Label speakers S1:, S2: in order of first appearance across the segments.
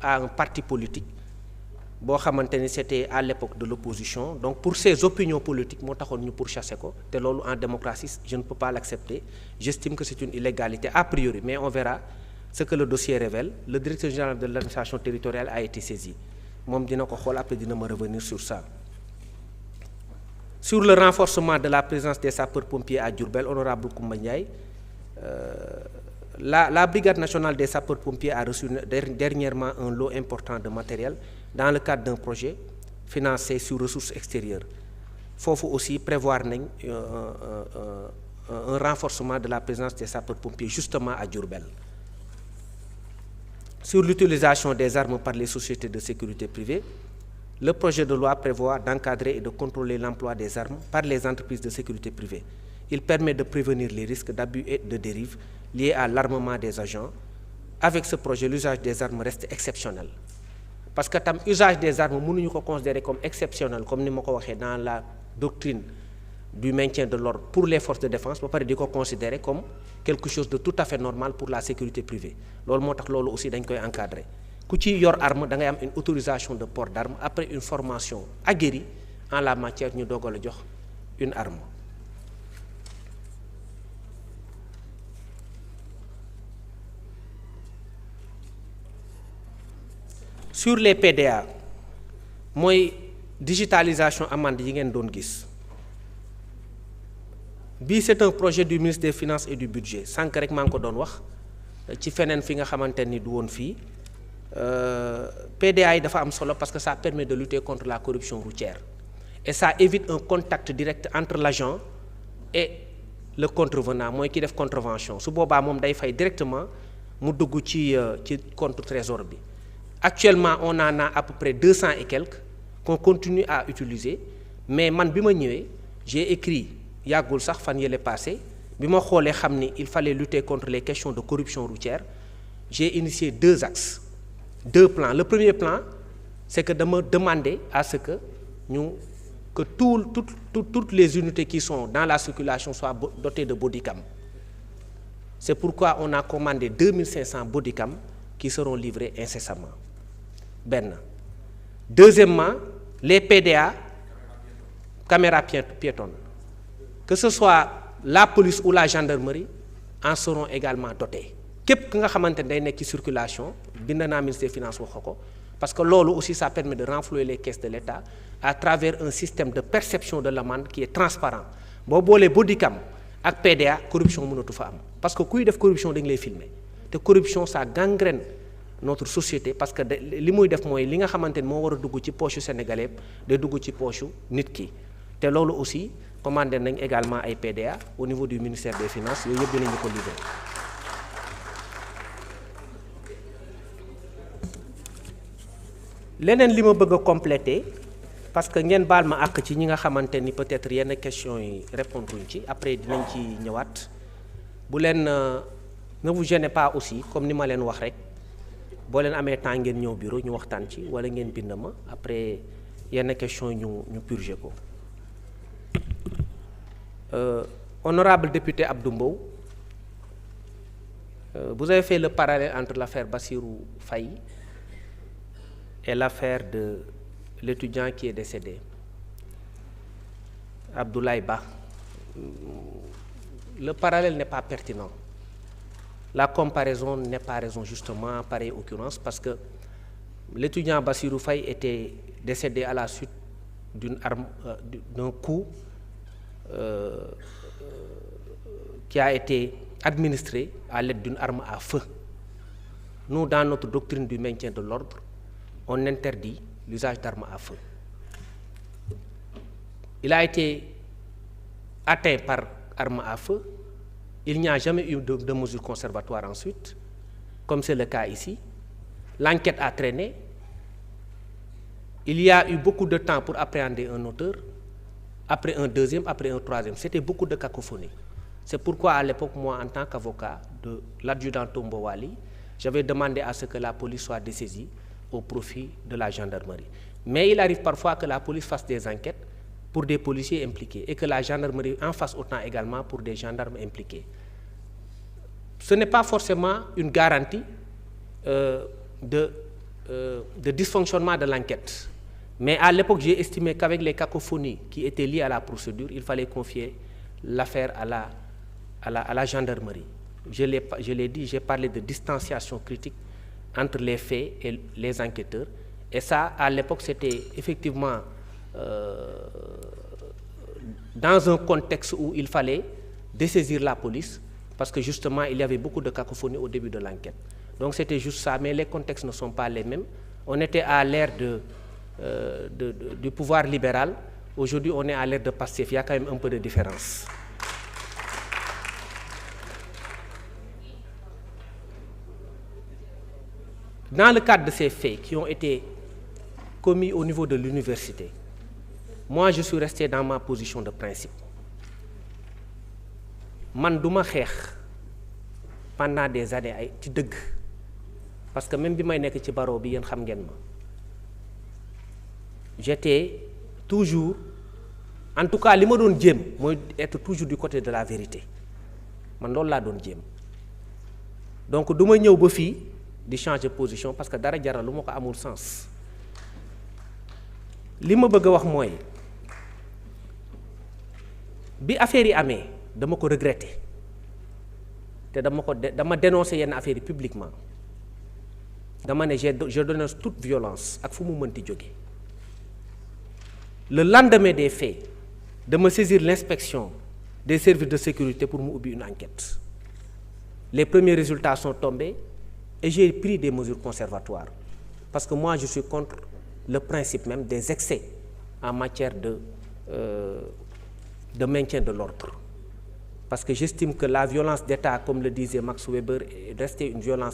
S1: à un parti politique boo xamante ni c'était à l'époque de l'opposition. Donc pour ses opinions politiques moo taxoon ñu pourchasser ko te loolu en démocratie je ne peux pas l'accepter. J'estime que c'est une illégalité a priori, mais on verra ce que le dossier révèle. Le directeur général de l'administration territoriale a été saisi moom dina ko xool après dina ma revenir sur ça. Sur le renforcement de la présence des sapeurs-pompiers à Diourbel, honorable Koumba Ndiaye, la brigade nationale des sapeurs-pompiers a reçu dernièrement un lot important de matériel dans le cadre d'un projet financé sur ressources extérieures. Foofu aussi prévoir nañ un renforcement de la présence des sapeurs-pompiers justement à Diourbel. Sur l'utilisation des armes par les sociétés de sécurité privée, le projet de loi prévoit d'encadrer et de contrôler l'emploi des armes par les entreprises de sécurité privée. Il permet de prévenir les risques d'abus et de dérive liés à l'armement des agents. Avec ce projet, l'usage des armes reste exceptionnel. Parce que tam usage des armes mënuñu ko considérer comme exceptionnel comme ni ma ko waxee dans la doctrine du maintien de l'ordre pour les forces de défense ba pare di ko considérer comme quelque chose de tout à fait normal pour la sécurité privée. Loolu moo tax loolu aussi dañ koy encadrer. Ku ci yor arme da ngay am une autorisation de port d'arme après une formation aguerrie en la matière ñu doog a la jox une arme. Sur les PDA mooy digitalisation amende yi ngeen doon gis bii c'est un projet du ministre des finances et du budget sànq rek maa ngi ko doon wax ci feneen fi nga xamante ni du woon fii PDA yi dafa am solo parce que ça permet de lutter contre la corruption routière et ça évite un contact direct entre l'agent et le contrevenant mooy ki def contravention su boobaa moom day fay directement mu dugg ci compte trésor bi. Actuellement on en a à peu près 200 et quelques qu'on continue à utiliser mais man bi ma ñëwee j'ai écrit yàggul sax fan yële passé bi ma xoolee xam ni il fallait lutter contre les questions de corruption routière j'ai initié 2 axes 2 plans. Le premier plan c'est que dama demander à ce que toutes les unités qui sont dans la circulation soient dotées de bodycam. C'est pourquoi on a commandé 2500 bodycam qui seront livrés incessamment. benn. Deuxièmement, les PDA caméras piétonnes que ce soit la police ou la gendarmerie en seront également dotés. Képp ki nga xamante ne day nekk ci circulation bind naa ministre des finances wax ko parce que loolu aussi ça permet de renflouer les caisses de l'État à travers un système de perception de l'amende qui est transparent. Boo boolee bodycam ak PDA corruption mënatu fa am parce que kuy def corruption dañ lay filmer te corruption ça gangrène notre société parce que li muy def mooy li nga xamante ni moo war a dugg ci poche sénégalais day dugg ci poche nit ki te loolu aussi commandé nañ également ay PDA au niveau du ministère des finances yooyu yëpp dinañu ko livrer. leneen li ma bëgg a compléter parce que ngeen baal ma àq ci ñi nga xamante ni peut-être yenn questions yi répondre uñ ci après dinañ ci ñëwaat bu leen ne vous gênez pas aussi comme ni ma leen wax rek. boo leen amee temps ngeen ñëw bureau ñu waxtaan ci wala ngeen bind ma après yenn question ñu purger ko. Honorable député Abdou Mbow, vous avez fait le parallèle entre l'affaire Bassirou Faye et l'affaire de l'étudiant qui est décédé, Abdoulaye Ba. Le parallèle n'est pas pertinent. La comparaison n'est pas raison justement en pareille occurrence parce que l'étudiant Bassirou Faye était décédé à la suite d'un coup qui a été administré à l'aide d'une arme à feu. Nous, dans notre doctrine du maintien de l'ordre, on interdit l'usage d'armes à feu. Il a été atteint par arme à feu. Il n'y a jamais eu de mesures conservatoires ensuite, comme c'est le cas ici. L'enquête a traîné. Il y a eu beaucoup de temps pour appréhender un auteur, après un deuxième, après un troisième. C'était beaucoup de cacophonie. C'est pourquoi à l'époque, moi, en tant qu'avocat de l'adjudant Tombo Wali, j'avais demandé à ce que la police soit dessaisie au profit de la gendarmerie. Mais il arrive parfois que la police fasse des enquêtes pour des policiers impliqués et que la gendarmerie en fasse autant également pour des gendarmes impliqués. Ce n'est pas forcément une garantie de de dysfonctionnement de l'enquête. Mais à l'époque, j'ai estimé qu'avec les cacophonies qui étaient liées à la procédure, il fallait confier l'affaire à la gendarmerie. Je l'ai dit, j'ai parlé de distanciation critique entre les faits et les enquêteurs. Et ça, à l'époque, c'était effectivement dans un contexte où il fallait dessaisir la police, parce que justement, il y avait beaucoup de cacophonie au début de l'enquête. Donc c'était juste ça, mais les contextes ne sont pas les mêmes. On était à l'ère du pouvoir libéral. Aujourd'hui, on est à l'ère de Pastef. Il y a quand même un peu de différence. Dans le cadre de ces faits qui ont été commis au niveau de l'université, moi, je suis resté dans ma position de principe. Man duma xeex pendant des années ay ci dëgg parce que même bi may nekk ci barreau bi yéen xam ngeen ma j'étais toujours, en tout cas li ma doon jéem mooy être toujours du côté de la vérité man loolu laa doon jéem donc du ma ñëw ba fii di changer position parce que dara jaral lu ma ko amul sens. li ma bëgg a wax mooy bi affaire yi amee dama ko regretter te dama dénoncer yenn affaire yi publiquement dama ne je dénonce toute violence ak fu mu mënti jóge. Le lendemain des faits dama saisir l'inspection des services de sécurité pour mu ubbi une enquête. Les premiers résultats sont tombés et j'ai pris des mesures conservatoires parce que moi je suis contre le principe même des excès en matière de maintien de l'ordre. Parce que j'estime que la violence d'État, comme le disait Max Weber,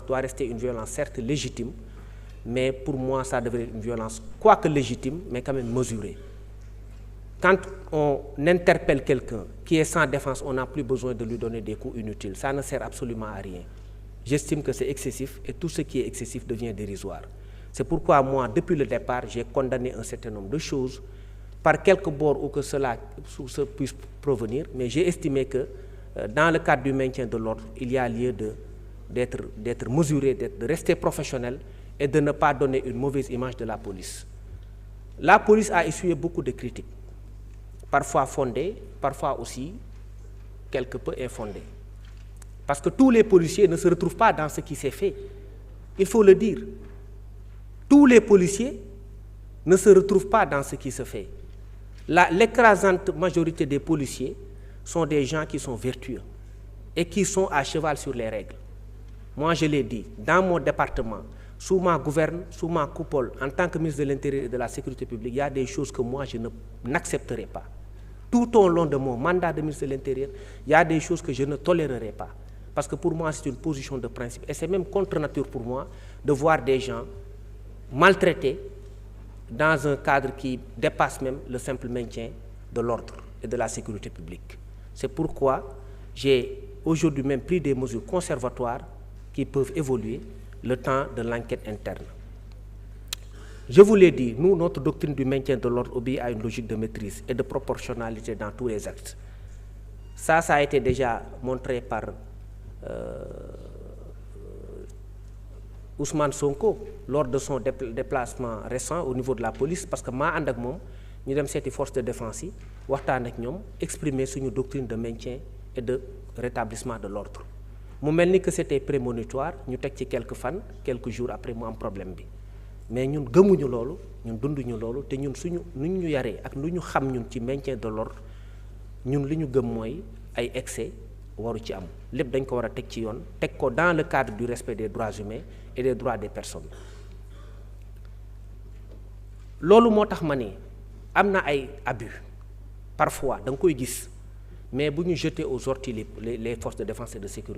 S1: doit rester une violence certes légitime, mais pour moi ça devrait être une violence, quoique légitime, mais quand même mesurée. Quand on interpelle quelqu'un qui est sans défense, on n'a plus besoin de lui donner des coups inutiles. Ça ne sert absolument à rien. J'estime que c'est excessif et tout ce qui est excessif devient dérisoire. C'est pourquoi moi, depuis le départ, j'ai condamné un certain nombre de choses, par quelque bord où que cela puisse provenir, mais j'ai estimé que dans le cadre du maintien de l'ordre, il y a lieu d'être mesuré, de rester professionnel et de ne pas donner une mauvaise image de la police. La police a essuyé beaucoup de critiques, parfois fondées, parfois aussi quelque peu infondées. Parce que tous les policiers ne se retrouvent pas dans ce qui s'est fait. Il faut le dire. Tous les policiers ne se retrouvent pas dans ce qui se fait. L'écrasante majorité des policiers sont des gens qui sont vertueux et qui sont à cheval sur les règles. Moi, je l'ai dit, dans mon département, sous ma gouverne, sous ma coupole, en tant que ministre de l'Intérieur et de la Sécurité publique, il y a des choses que moi, je n'accepterai pas. Tout au long de mon mandat de ministre de l'Intérieur, il y a des choses que je ne tolérerai pas. Parce que pour moi, c'est une position de principe. Et c'est même contre nature pour moi de voir des gens maltraités dans un cadre qui dépasse même le simple maintien de l'ordre et de la sécurité publique. C'est pourquoi j'ai aujourd'hui même pris des mesures conservatoires qui peuvent évoluer le temps de l'enquête interne. Je vous l'ai dit, nous, notre doctrine du maintien de l'ordre obéit à une logique de maîtrise et de proportionnalité dans tous les actes. Ça a été déjà montré par Ousmane Sonko lors de son déplacement récent au niveau de la police, parce que maa ànd ak moom ñu dem seeti force de défense yi waxtaan ak ñoom exprimer suñu doctrine de maintien et de rétablissement de l'ordre. mu mel ni que c'était prémonitoire ñu teg ci quelques jours après mu am problème bi mais ñun gëmuñu loolu ñun dunduñu loolu te ñun suñu nu ñu yaree ak lu ñu xam ñun ci maintien de l'ordre ñun li ñu gëm mooy ay excès waru ci am lépp dañ ko war a teg ci yoon teg ko dans le cadre du respect des droits humains et des droits des personnes. loolu moo tax ma ne am na ay abus parfois da nga koy gis mais bu ñu jeter aux orties les forces de défense et de sécurité